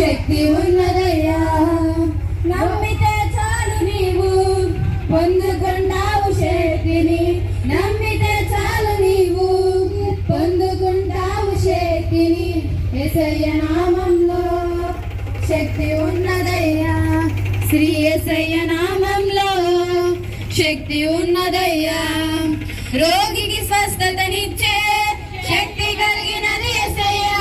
శక్తి ఉన్నదయ్యా. నమ్మితే చాలు నీవు పొందుకుంటావు శక్తిని. నమ్మితే చాలు నీవు పొందుకుంటావు శక్తిని. యేసయ్య నామంలో శక్తి ఉన్నదయ్యా. శ్రీ యేసయ్య నామంలో శక్తి ఉన్నదయ్యా. రోగికి స్వస్థతనిచ్చే శక్తి కలిగినది యేసయ్యా.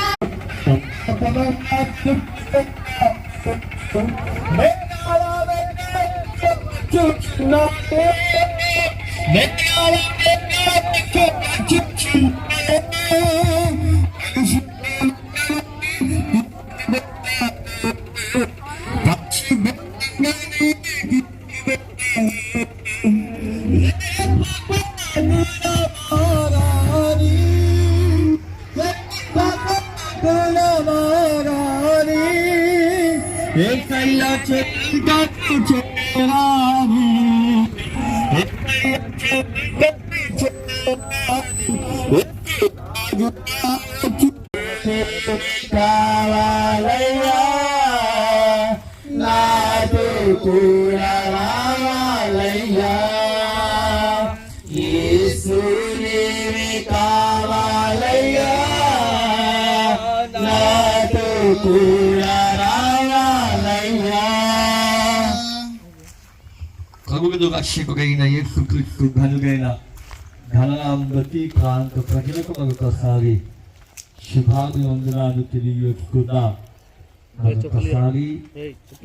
కావాలయ్యా నాతో కూడా రావాలయ్యా. యేసు నీవే కావాలయ్యా నాతో కూడా రావాలయ్యా. ప్రభువును రక్షకుడైన యేసుక్రీస్తు ఘనుడైన ఘననామం బట్టి ప్రాంత ప్రజలకు మరొకసారి శుభాభివందనాలు తెలియజేసుకుందాం. మరొకసారి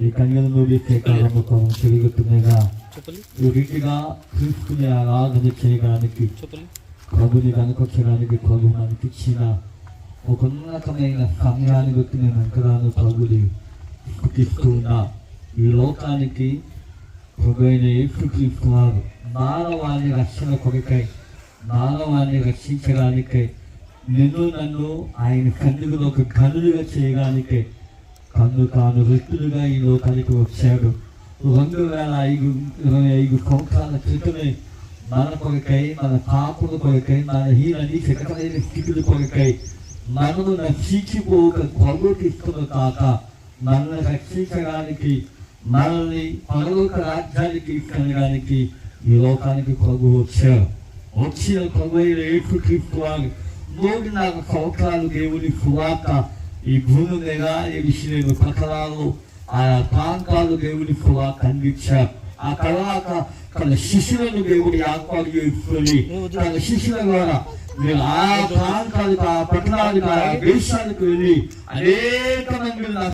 ఈ కన్యలను వేసే కాలముఖం తిరుగుతుండగా ఈ రీతిగా క్రీస్తుని ఆరాధన చేయడానికి ప్రభుని కనుకొచ్చడానికి ప్రభు మనకి ఇచ్చిన ఒక ఉన్నతమైన సమయాన్ని బట్టి నేను అంకరాను ప్రభుని స్థుతిస్తూ ఉన్నా. ఈ లోకానికి ప్రభు అయిన యేసుక్రీస్తు వారు మానవాన్ని రక్షణ కొరకై మానవాన్ని రక్షించడానికై నిన్ను నన్ను ఆయన కన్నుగులో ఒక కన్నులుగా చేయడానికే తాను వ్యక్తులుగా ఈ లోకానికి వచ్చాడు. 2025 సంవత్సరాల క్రితమే మన కొరకై, మన పాపుల కొరకై, మన హీనని శకమైన స్థితుల కొరకై మనము నశించిపోక ప్రభుకిస్తున్న కాక మనల్ని రక్షించడానికి, మనల్ని పరలోక రాజ్యానికి ఇచ్చడానికి ఈ లోకానికి ప్రభు వచ్చారు. వచ్చిన ప్రభు అయిన యేసుక్రీస్తు వారు 3.5 సంవత్సరాలు దేవుని సువార్త ఈ భూమి మీద ఈ విషయంలో పట్టణాలు ఆయా ప్రాంతాలు దేవుని సువార్త అందించారు. ఆ తర్వాత తన శిష్యులను దేవుడి ఆత్మలు చేసుకొని తన శిష్యుల ద్వారా మీరు ఆ ప్రాంతాలకు, ఆ పట్టణాలకు, ఆ దేశాలకు వెళ్ళి అనేక మంది